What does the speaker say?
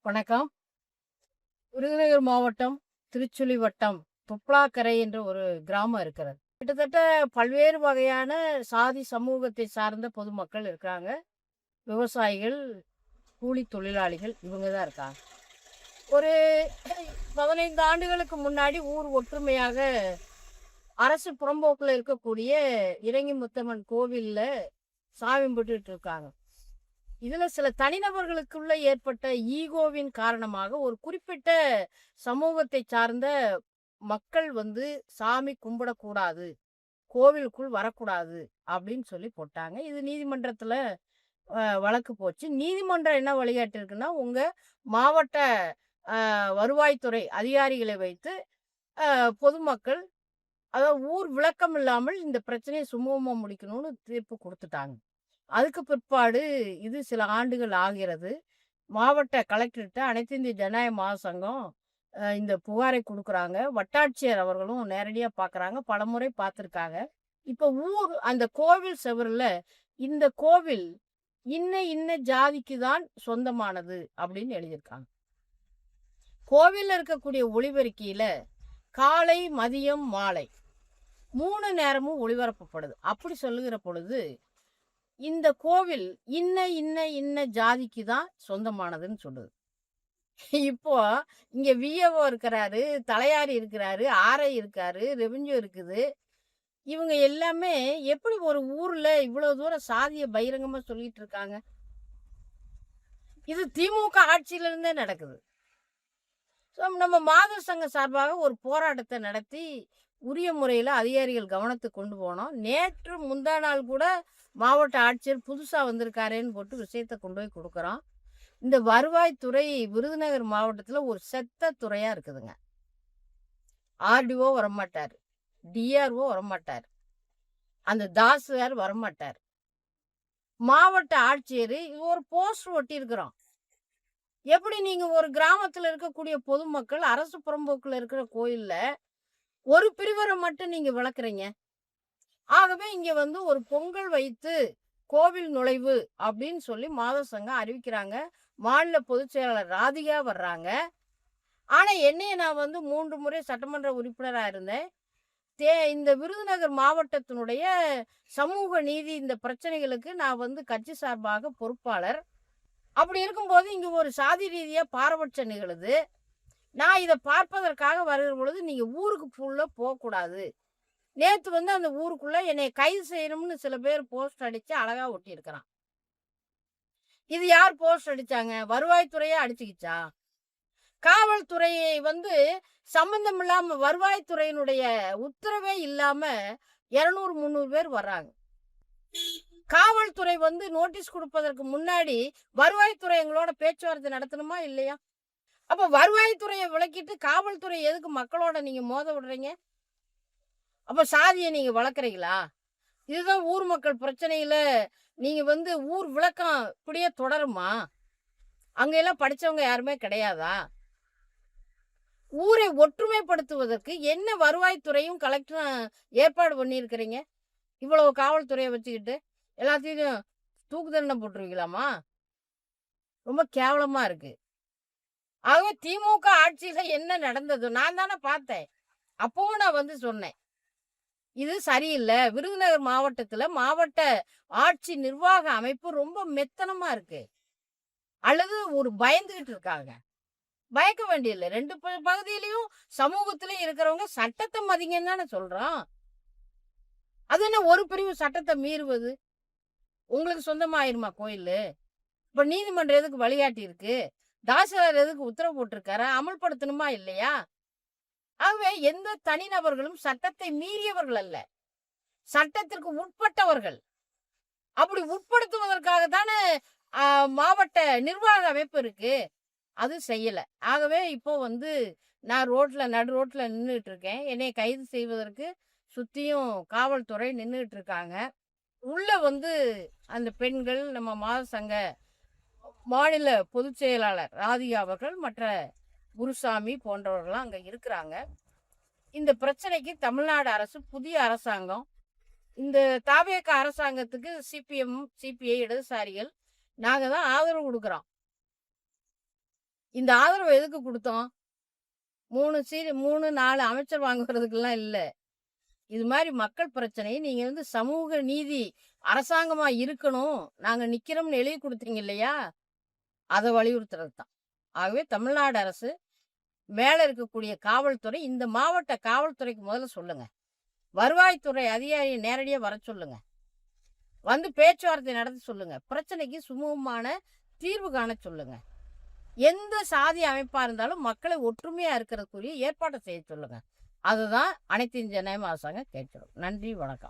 வணக்கம். விருதுநகர் மாவட்டம், திருச்சுழி வட்டம், துப்ளாக்கரை என்ற ஒரு கிராமம் இருக்கிறது. கிட்டத்தட்ட பல்வேறு வகையான சாதி சமூகத்தை சார்ந்த பொதுமக்கள் இருக்காங்க. விவசாயிகள், கூலி தொழிலாளிகள் இவங்க தான் இருக்காங்க. ஒரு 15 ஆண்டுகளுக்கு முன்னாடி ஊர் ஒற்றுமையாக அரசு புறம்போக்குல இருக்கக்கூடிய இறங்கி முத்தம்மன் கோவில்ல சாமி கும்பிட்டுட்டு இருக்காங்க. இதுல சில தனிநபர்களுக்குள்ள ஏற்பட்ட ஈகோவின் காரணமாக ஒரு குறிப்பிட்ட சமூகத்தை சார்ந்த மக்கள் வந்து சாமி கும்பிடக்கூடாது, கோவிலுக்குள் வரக்கூடாது அப்படின்னு சொல்லி போட்டாங்க. இது நீதிமன்றத்துல வழக்கு போச்சு. நீதிமன்றம் என்ன வழிகாட்டியிருக்குன்னா, உங்க மாவட்ட வருவாய்த்துறை அதிகாரிகளை வைத்து பொதுமக்கள், அதாவது ஊர் விளக்கம் இல்லாமல் இந்த பிரச்சனையை சுமூகமா முடிக்கணும்னு தீர்ப்பு குடுத்துட்டாங்க. அதுக்கு பிற்பாடு இது சில ஆண்டுகள் ஆகிறது. மாவட்ட கலெக்டர்ட்ட அனைத்து இந்திய ஜனநாயக மகாசங்கம் இந்த புகாரை குடுக்குறாங்க. வட்டாட்சியர் அவர்களும் நேரடியா பார்க்குறாங்க. பலமுறை பார்த்துருக்காங்க. இப்ப அந்த கோவில் செவுருல, இந்த கோவில் இன்ன இன்ன ஜாதிக்கு தான் சொந்தமானது அப்படின்னு எழுதியிருக்காங்க. கோவில்ல இருக்கக்கூடிய ஒளிபெருக்கியில காலை, மதியம், மாலை 3 நேரமும் ஒளிபரப்பப்படுது. அப்படி சொல்லுகிற பொழுது இந்த கோவில் இன்ன இன்ன இன்ன ஜாதிக்கு தான் சொந்தமானதுன்னு சொல்லுது. இப்போ இங்க விஏஓ இருக்கிறாரு, தலையாரி இருக்கிறாரு, ஆர்ஐ இருக்காரு, ரெவென்யூ இருக்குது. இவங்க எல்லாமே எப்படி ஒரு ஊர்ல இவ்வளவு தூரம் சாதிய பகிரங்கமா சொல்லிட்டு இருக்காங்க? இது திமுக ஆட்சியில இருந்தே நடக்குது. நம்ம மாதர் சங்கம் சார்பாக ஒரு போராட்டத்தை நடத்தி உரிய முறையில் அதிகாரிகள் கவனத்துக்கு கொண்டு போனோம். நேற்று முந்தா நாள் கூட மாவட்ட ஆட்சியர் புதுசாக வந்திருக்காரேன்னு போட்டு விஷயத்தை கொண்டு போய் கொடுக்குறோம். இந்த வருவாய்த்துறை விருதுநகர் மாவட்டத்தில் ஒரு செத்த துறையாக இருக்குதுங்க. ஆர்டிஓ வரமாட்டார், டிஆர்ஓ வரமாட்டார், அந்த தாசில்தார் வரமாட்டார். மாவட்ட ஆட்சியர் ஒரு போஸ்டர் ஒட்டியிருக்கிறோம். எப்படி நீங்க ஒரு கிராமத்தில் இருக்கக்கூடிய பொதுமக்கள் அரசு புறம்போக்குல இருக்கிற கோயில்ல ஒரு பிரிவரை மட்டும் நீங்க விளக்குறீங்க? ஆகவே இங்க வந்து ஒரு பொங்கல் வைத்து கோவில் நுழைவு அப்படின்னு சொல்லி மாதர் சங்கம் அறிவிக்கிறாங்க. மாநில பொதுச் செயலாளர் ராதிகா வர்றாங்க. ஆனா என்னைய நான் வந்து 3 முறை சட்டமன்ற உறுப்பினரா இருந்தேன். இந்த விருதுநகர் மாவட்டத்தினுடைய சமூக நீதி இந்த பிரச்சனைகளுக்கு நான் வந்து கட்சி சார்பாக பொறுப்பாளர். அப்படி இருக்கும்போது இங்க ஒரு சாதி ரீதியா பாரபட்சம் நிகழுது. நான் இதை பார்ப்பதற்காக வருகிற பொழுது நீங்க ஊருக்கு ஃபுல்லா போகக்கூடாது. நேத்து வந்து அந்த ஊருக்குள்ள என்னை கைது செய்யணும்னு சில பேர் போஸ்ட் அடிச்சு அழகா ஒட்டியிருக்கிறான். இது யார் போஸ்ட் அடிச்சாங்க? வருவாய்த்துறையே அடிச்சுக்கிச்சா? காவல்துறையை வந்து சம்பந்தம் இல்லாம வருவாய்த்துறையினுடைய உத்தரவே இல்லாம 200, 300 பேர் வர்றாங்க. காவல்துறை வந்து நோட்டீஸ் கொடுப்பதற்கு முன்னாடி வருவாய்த்துறை எங்களோட பேச்சுவார்த்தை நடத்தணுமா இல்லையா? அப்ப வருவாய்த்துறையை விலக்கிட்டு காவல்துறை எதுக்கு மக்களோட நீங்க மோத விடுறீங்க? அப்ப சாதியை நீங்க வளர்க்குறீங்களா? இதுதான் ஊர் மக்கள் பிரச்சனையில நீங்க வந்து ஊர் விளக்கம் இப்படியே தொடருமா? அங்க எல்லாம் படிச்சவங்க யாருமே கிடையாதா? ஊரை ஒற்றுமைப்படுத்துவதற்கு என்ன வருவாய்த்துறையும் கலெக்டரும் ஏற்பாடு பண்ணியிருக்கிறீங்க? இவ்வளவு காவல்துறையை வச்சுக்கிட்டு எல்லாத்தையும் தூக்கு தண்டனை போட்டுருவீங்களாமா? ரொம்ப கேவலமா இருக்கு. ஆகவே திமுக ஆட்சியில என்ன நடந்தது நான் தானே பார்த்தேன். அப்பவும் நான் வந்து சொன்னேன், இது சரியில்லை. விருதுநகர் மாவட்டத்துல மாவட்ட ஆட்சி நிர்வாக அமைப்பு ரொம்ப மெத்தனமா இருக்கு. அல்லது ஒரு பயந்துகிட்டு இருக்காங்க. பயக்க வேண்டியதில்லை. 2 பகுதியிலையும் சமூகத்திலையும் இருக்கிறவங்க சட்டத்தை மதிங்கன்னு தானே சொல்றோம். அது என்ன ஒரு பிரிவு சட்டத்தை மீறுவது? உங்களுக்கு சொந்தமாயிருமா கோயிலு? இப்ப நீதிமன்றம் எதுக்கு வழிகாட்டி இருக்கு? தாசில்தார் எதுக்கு உத்தரவு போட்டிருக்காரு? அமல்படுத்தணுமா இல்லையா? ஆகவே எந்த தனிநபர்களும் சட்டத்தை மீறியவர்கள் அல்ல, சட்டத்திற்கு உட்பட்டவர்கள். அப்படி உட்படுத்துவதற்காக தானே மாவட்ட நிர்வாக அமைப்பு இருக்கு. அது செய்யல. ஆகவே இப்போ வந்து நான் நடு ரோட்ல நின்றுட்டு இருக்கேன். என்னை கைது செய்வதற்கு சுத்தியும் காவல்துறை நின்றுட்டு இருக்காங்க. உள்ள வந்து அந்த பெண்கள், நம்ம மாதர் சங்க மாநில பொதுச் செயலாளர் ராதிகா அவர்கள், மற்ற குருசாமி போன்றவர்கள்லாம் அங்க இருக்கிறாங்க. இந்த பிரச்சனைக்கு தமிழ்நாடு அரசு, புதிய அரசாங்கம், இந்த தாவேக அரசாங்கத்துக்கு சிபிஎம், சிபிஐ இடதுசாரிகள் நாங்க தான் ஆதரவு கொடுக்குறோம். இந்த ஆதரவு எதுக்கு குடுத்தோம்? 3, 4 அமைச்சர் வாங்குறதுக்கெல்லாம் இல்ல. இது மாரி மக்கள் பிரச்சனை நீங்க வந்து சமூக நீதி அரசாங்கமா இருக்கணும். நாங்க நிக்கிறோம்னு எழுதி குடுத்தீங்க இல்லையா? அத வலியுறுத்துறது தான். ஆகவே தமிழ்நாடு அரசு மேல இருக்கக்கூடிய காவல்துறை, இந்த மாவட்ட காவல்துறைக்கு முதல்ல சொல்லுங்க. வருவாய்த்துறை அதிகாரிய நேரடியா வரச் சொல்லுங்க. வந்து பேச்சுவார்த்தை நடத்த சொல்லுங்க. பிரச்சனைக்கு சுமூகமான தீர்வு காணச் சொல்லுங்க. எந்த சாதி அமைப்பா இருந்தாலும் மக்களை ஒற்றுமையா இருக்கிறதுக்குரிய ஏற்பாட்ட செய்ய சொல்லுங்க. அதுதான் அனைத்து இந்திய அன்னிய அரசாங்கம் கேட்கிறோம். நன்றி, வணக்கம்.